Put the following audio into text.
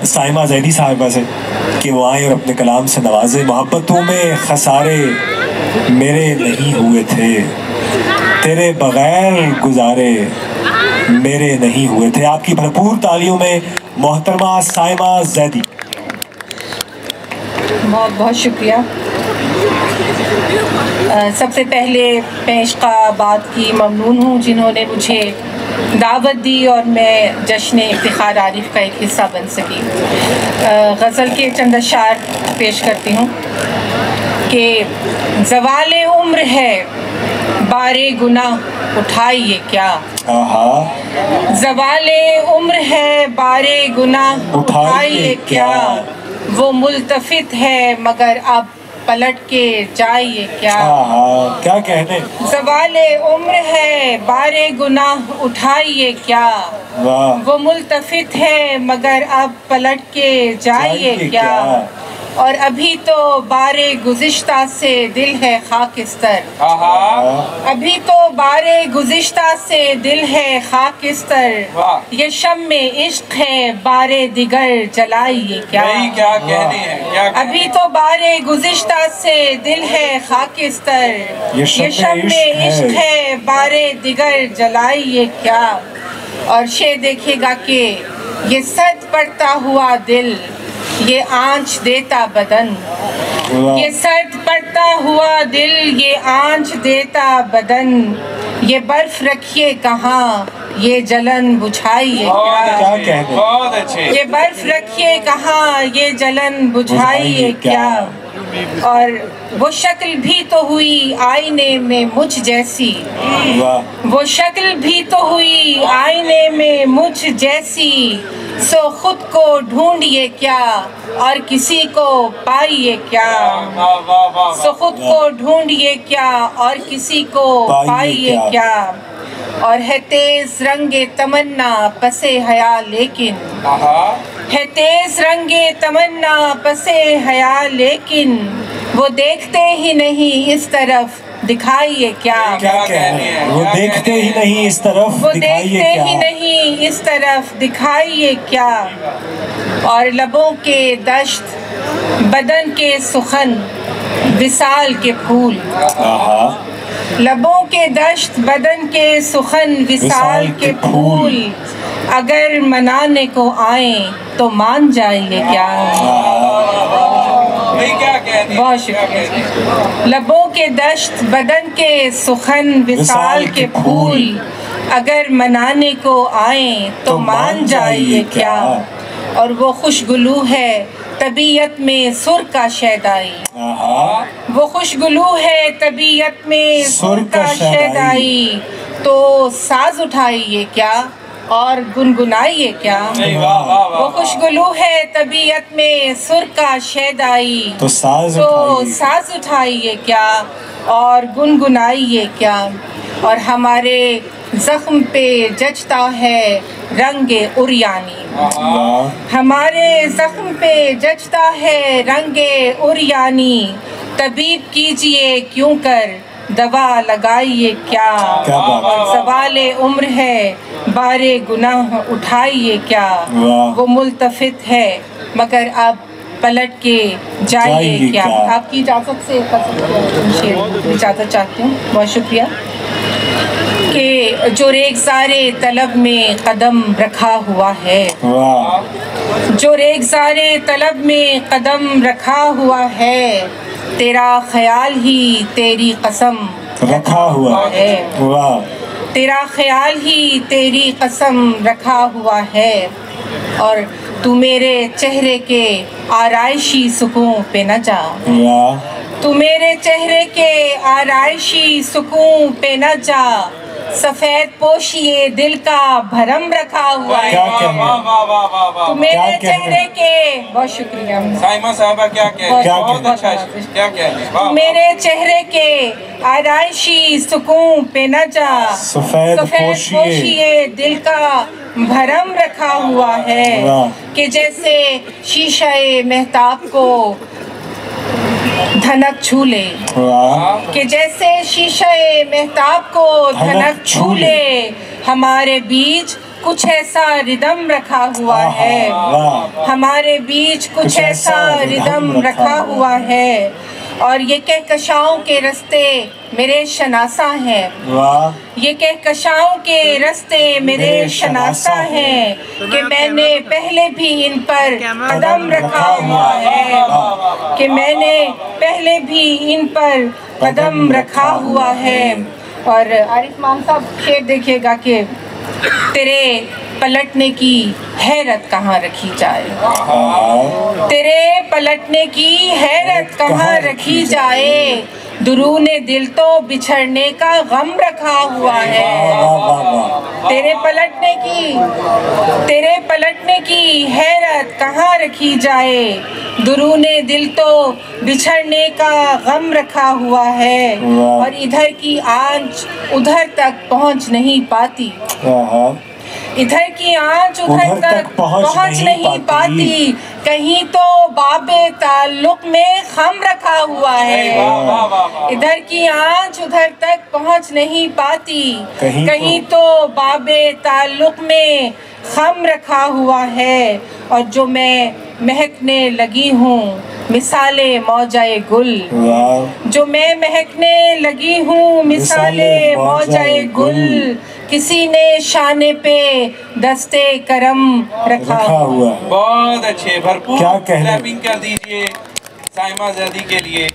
साइमा जैदी साहिबा से कि वो आए और अपने कलाम से नवाजे। मोहब्बतों में खसारे मेरे नहीं हुए थे, तेरे बगैर गुजारे मेरे नहीं हुए थे। आपकी भरपूर तालियों में मोहतरमा साइमा जैदी। बहुत बहुत शुक्रिया। सबसे पहले मैं इश्क़ाबाद की ममनून हूँ जिन्होंने मुझे दावत दी और मैं जश्न इफ्तिखार आरिफ का एक हिस्सा बन सकी। गज़ल के चंद अशार पेश करती हूँ कि ज़वाले उम्र है बारे गुनाह उठाइए क्या, ज़वाले उम्र है बारे गुनाह उठाइए क्या, वो मुल्तफित है मगर अब पलट के जाइए क्या। क्या कहने। ज़वाले उम्र है बारे गुनाह उठाइए क्या, वो मुल्तफित है मगर अब पलट के जाइए क्या। और अभी तो बारे गुज़िश्ता से दिल है खाकिस्तर, अभी तो बारे गुज़िश्ता से दिल है खाकिस्तर, ये शम्मे इश्क है बारे दिगर जलाइए क्या। क्या कहने हैं, अभी तो बारे गुज़िश्ता से दिल है खाकिस्तर, ये शम्मे इश्क है बारे दिगर जलाइए क्या। और शेर देखिएगा कि ये सद पड़ता हुआ दिल ये आंच देता बदन, ये सर्द पड़ता हुआ दिल ये आंच देता बदन, ये बर्फ रखिए कहाँ ये जलन बुझाइए क्या। बहुत अच्छे। ये बर्फ रखिए कहाँ ये जलन बुझाइए क्या। और वो शक्ल भी तो हुई आईने में मुझ जैसी, वो शक्ल भी तो हुई आईने में मुझ जैसी, सो खुद को ढूंढिए क्या और किसी को पाइए क्या। सो खुद को ढूंढिए क्या और किसी को पाइए क्या। और है तेज रंगे तमन्ना पसे हया लेकिन, है तेज रंगे तमन्ना पसे हया लेकिन, वो देखते ही नहीं इस तरफ दिखाइए क्या। क्या कहने हैं। वो देखते ही नहीं इस तरफ, वो देखते ही नहीं इस तरफ दिखाइए क्या। और लबों के दश्त बदन के सुखन विसाल के फूल, लबों के दश्त बदन के सुखन विसाल के फूल, अगर मनाने को आए तो मान जाइए क्या। बहुत शुक्रिया। लबों के दश्त बदन के सुखन विसाल के फूल, अगर मनाने को आए तो मान जाइए क्या। और वो खुशगुलू है तबीयत में सुर का शैदाई, वो खुशगुलू है तबीयत में सुर का शैदाई, तो साज उठाइए क्या और गुनगुनाइए क्या। वो खुशगुलू है तबीयत में सुर का शैदाई, तो साज उठाइए क्या और गुनगुनाइए क्या। और हमारे जख्म पे जचता है रंगे उरियानी, हमारे जख्म पे जचता है रंगे उरियानी, तबीब कीजिए क्यों कर दवा लगाइए क्या। सवाले उम्र है बारे गुनाह उठाइए क्या, वो मुल्तफित है मगर अब पलट के जाइए क्या। आपकी इजाज़त से इजाज़त चाहती हूँ। बहुत शुक्रिया। कि जो रेगज़ारे तलब में कदम रखा हुआ है, जो रेगज़ारे तलब में कदम रखा हुआ है, तेरा ख्याल ही तेरी कसम रखा हुआ है। तेरा ख्याल ही तेरी कसम रखा हुआ है। और तू मेरे चेहरे के आराइशी सुकून पे न जा, तू मेरे चेहरे के आराइशी सुकून पे न जा, सफेद पोशिए दिल का भरम रखा हुआ है। तो मेरे चेहरे के बहुत शुक्रिया साइमा साहबा, क्या बहुत अच्छा, क्या कहने। मेरे चेहरे के आराइशी सुकून पे न जा, सफेद पोशिए दिल का भरम रखा हुआ है। कि जैसे शीशे महताब को धनक छू ले, कि जैसे शीशे महताब को धनक छू ले, हमारे बीच कुछ ऐसा रिदम रखा हुआ है, वाह हमारे बीच कुछ ऐसा रिदम रखा हुआ है। और ये कहकशाओं के रास्ते मेरे शनासा हैं, वाह ये कहकशाओं के रास्ते मेरे शनासा हैं कि मैंने पहले भी इन पर कदम रखा हुआ है, कि मैंने पहले भी इन पर कदम रखा हुआ है। और आरिफ मान साहब शेर देखिएगा कि तेरे पलटने की हैरत कहाँ रखी जाए, तेरे पलटने की हैरत कहाँ रखी जाए, दुरूने दिल तो बिछड़ने का गम रखा हुआ है। तेरे पलटने की हैरत कहाँ रखी जाए, दुरूने दिल तो बिछड़ने का गम रखा हुआ है। और इधर की आंच उधर तक पहुँच नहीं पाती, इधर की आंच उधर तक पहुँच नहीं पाती, कहीं तो बाबे ताल्लुक में खम रखा हुआ है। इधर की आंच उधर तक पहुँच नहीं पाती, कहीं तो बाबे ताल्लुक में खम रखा हुआ है। और जो मैं महकने लगी हूँ मिसाले मौजाए गुल, जो मैं महकने लगी हूँ मिसाले मौजाए गुल, किसी ने शाने पे दस्ते करम रखा हुआ। बहुत अच्छे, भरपूर क्या कहने क्लैपिंग कर दीजिए साइमा ज़ैदी के लिए।